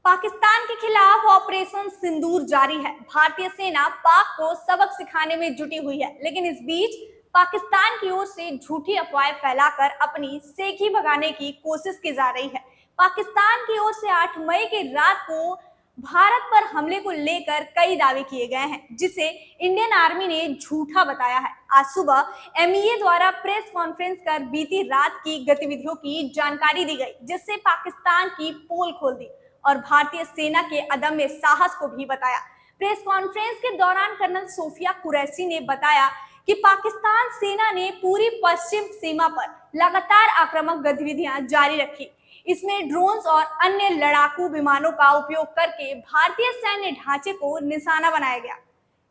पाकिस्तान के खिलाफ ऑपरेशन सिंदूर जारी है। भारतीय सेना पाक को सबक सिखाने में जुटी हुई है, लेकिन इस बीच पाकिस्तान की ओर से झूठी अफवाहें फैलाकर अपनी सेखी भगाने की कोशिश की जा रही है। पाकिस्तान की ओर से 8 मई की रात को भारत पर हमले को लेकर कई दावे किए गए हैं, जिसे इंडियन आर्मी ने झूठा बताया है। आज सुबह एमईए द्वारा प्रेस कॉन्फ्रेंस कर बीती रात की गतिविधियों की जानकारी दी गई, जिससे पाकिस्तान की पोल खोल दी और भारतीय सेना के अदम्य साहस को भी बताया। प्रेस कॉन्फ्रेंस के दौरान कर्नल सोफिया कुरैशी ने बताया कि पाकिस्तान सेना ने पूरी पश्चिम सीमा पर लगातार आक्रामक गतिविधियां जारी रखी। इसमें ड्रोन्स और अन्य लड़ाकू विमानों का उपयोग करके भारतीय सैन्य ढांचे को निशाना बनाया गया।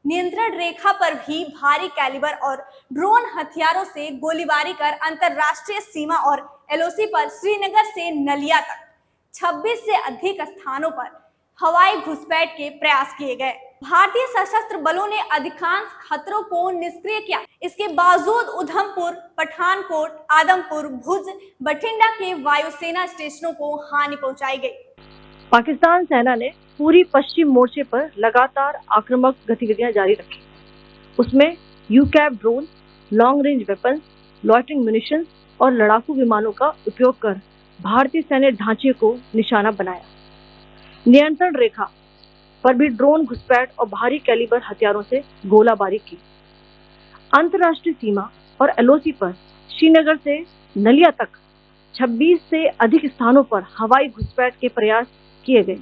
नियंत्रण रेखा पर भी भारी कैलिबर और ड्रोन हथियारों से गोलीबारी कर अंतरराष्ट्रीय सीमा और एलओसी पर श्रीनगर से नलिया तक 26 से अधिक स्थानों पर हवाई घुसपैठ के प्रयास किए गए। भारतीय सशस्त्र बलों ने अधिकांश खतरों को निष्क्रिय किया। इसके बावजूद उधमपुर, पठानकोट, आदमपुर, भुज, बठिंडा के वायुसेना स्टेशनों को हानि पहुंचाई गई। पाकिस्तान सेना ने पूरी पश्चिम मोर्चे पर लगातार आक्रामक गतिविधियां जारी रखी। उसमें UCAV drone, long range weapon, loitering munition और लड़ाकू विमानों का उपयोग कर भारतीय सैन्य ढांचे को निशाना बनाया। नियंत्रण रेखा पर भी ड्रोन घुसपैठ और भारी कैलिबर हथियारों से गोलाबारी की। अंतर्राष्ट्रीय सीमा और एलओसी पर श्रीनगर से नलिया तक 26 से अधिक स्थानों पर हवाई घुसपैठ के प्रयास किए गए।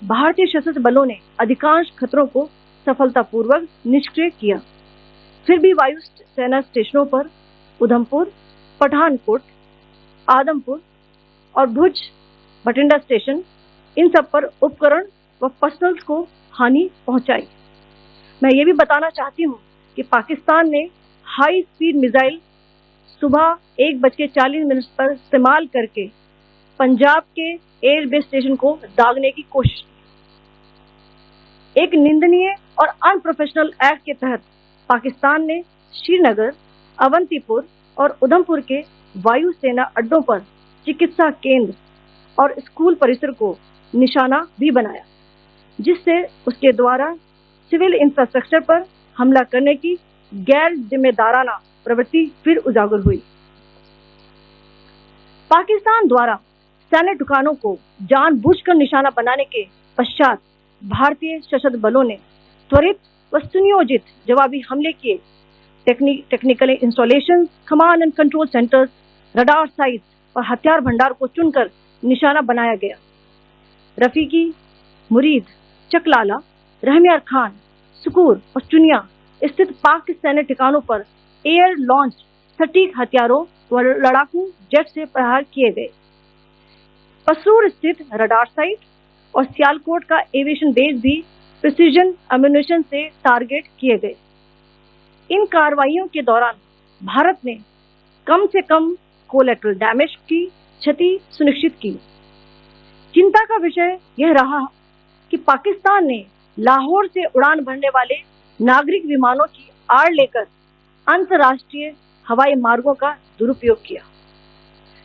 भारतीय सशस्त्र बलों ने अधिकांश खतरों को सफलतापूर्वक निष्क्रिय किया। फिर भी वायु सेना स्टेशनों पर उधमपुर, पठानकोट, आदमपुर और भुज, बठिंडा स्टेशन, इन सब पर उपकरण व पर्सनल को हानि पहुंचाई। मैं ये भी बताना चाहती हूँ कि पाकिस्तान ने हाई स्पीड मिसाइल सुबह 1:40 पर इस्तेमाल करके पंजाब के एयरबेस स्टेशन को दागने की कोशिश की। एक निंदनीय और अनप्रोफेशनल एक्ट के तहत पाकिस्तान ने श्रीनगर, अवंतीपुर और उधमपुर के वायु सेना अड्डों पर चिकित्सा केंद्र और स्कूल परिसर को निशाना भी बनाया, जिससे उसके द्वारा सिविल इंफ्रास्ट्रक्चर पर हमला करने की गैर जिम्मेदाराना प्रवृत्ति फिर उजागर हुई। पाकिस्तान द्वारा सैन्य ठिकानों को जानबूझकर निशाना बनाने के पश्चात भारतीय सशस्त्र बलों ने त्वरित व सुनियोजित जवाबी हमले किए। Technical installation, command and control centres, radar sites और हथियार भंडार को चुनकर निशाना बनाया गया। रफीकी, मुरीद, चकलाला, रहमियार खान, सुकूर और चुनिया स्थित पाक के सैन्य ठिकानों पर एयर लॉन्च सटीक हथियारों व लड़ाकू जेट से प्रहार किए गए। पसरूर स्थित रडार साइट और सियालकोट का एविएशन बेस भी प्रिसीजन एम्यूनिशन से टारगेट किए गए। इन कार्रवाइयों के दौरान भारत ने कम से कम कोलैटरल डैमेज की क्षति सुनिश्चित की। चिंता का विषय यह रहा कि पाकिस्तान ने लाहौर से उड़ान भरने वाले नागरिक विमानों की आड़ लेकर अंतर्राष्ट्रीय हवाई मार्गों का दुरुपयोग किया,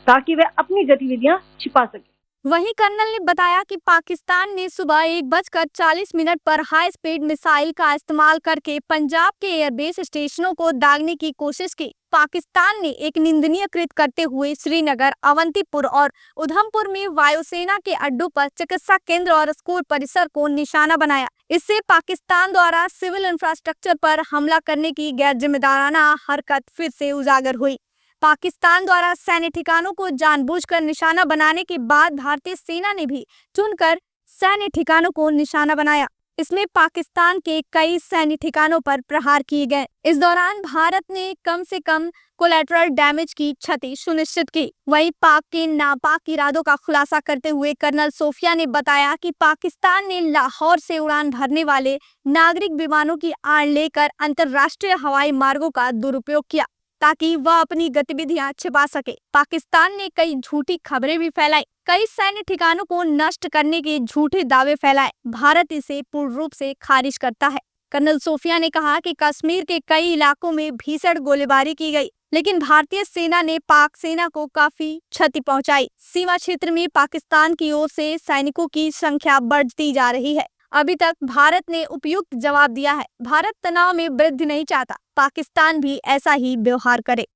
ताकि वे अपनी गतिविधियां छिपा सके। वहीं कर्नल ने बताया कि पाकिस्तान ने सुबह 1:40 पर हाई स्पीड मिसाइल का इस्तेमाल करके पंजाब के एयरबेस स्टेशनों को दागने की कोशिश की। पाकिस्तान ने एक निंदनीय कृत्य करते हुए श्रीनगर, अवंतीपुर और उधमपुर में वायुसेना के अड्डों पर चिकित्सा केंद्र और स्कूल परिसर को निशाना बनाया। इससे पाकिस्तान द्वारा सिविल इंफ्रास्ट्रक्चर पर हमला करने की गैर जिम्मेदाराना हरकत फिर से उजागर हुई। पाकिस्तान द्वारा सैन्य ठिकानों को जानबूझकर निशाना बनाने के बाद भारतीय सेना ने भी चुनकर सैन्य ठिकानों को निशाना बनाया। इसमें पाकिस्तान के कई सैन्य ठिकानों पर प्रहार किए गए। इस दौरान भारत ने कम से कम कोलैटरल डैमेज की क्षति सुनिश्चित की। वहीं पाक के नापाक इरादों का खुलासा करते हुए कर्नल सोफिया ने बताया कि पाकिस्तान ने लाहौर से उड़ान भरने वाले नागरिक विमानों की आड़ लेकर अंतर्राष्ट्रीय हवाई मार्गों का दुरुपयोग किया, ताकि वह अपनी गतिविधियां छिपा सके। पाकिस्तान ने कई झूठी खबरें भी फैलाई, कई सैन्य ठिकानों को नष्ट करने के झूठे दावे फैलाए। भारत इसे पूर्ण रूप से खारिज करता है। कर्नल सोफिया ने कहा कि कश्मीर के कई इलाकों में भीषण गोलीबारी की गई, लेकिन भारतीय सेना ने पाक सेना को काफी क्षति पहुंचाई। सीमा क्षेत्र में पाकिस्तान की ओर से सैनिकों की संख्या बढ़ती जा रही है। अभी तक भारत ने उपयुक्त जवाब दिया है। भारत तनाव में वृद्धि नहीं चाहता, पाकिस्तान भी ऐसा ही व्यवहार करे।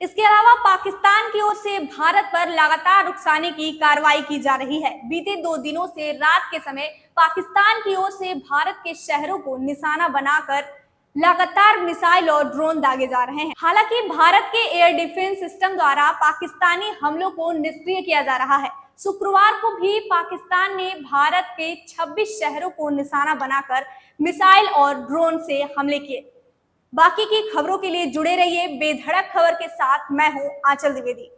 इसके अलावा पाकिस्तान की ओर से भारत पर लगातार उकसाने की कार्रवाई की जा रही है। बीते 2 दिनों से रात के समय पाकिस्तान की ओर से भारत के शहरों को निशाना बनाकर लगातार मिसाइल और ड्रोन दागे जा रहे हैं। हालांकि भारत के एयर डिफेंस सिस्टम द्वारा पाकिस्तानी हमलों को निष्क्रिय किया जा रहा है। शुक्रवार को भी पाकिस्तान ने भारत के 26 शहरों को निशाना बनाकर मिसाइल और ड्रोन से हमले किए। बाकी की खबरों के लिए जुड़े रहिए बेधड़क खबर के साथ। मैं हूं आंचल द्विवेदी।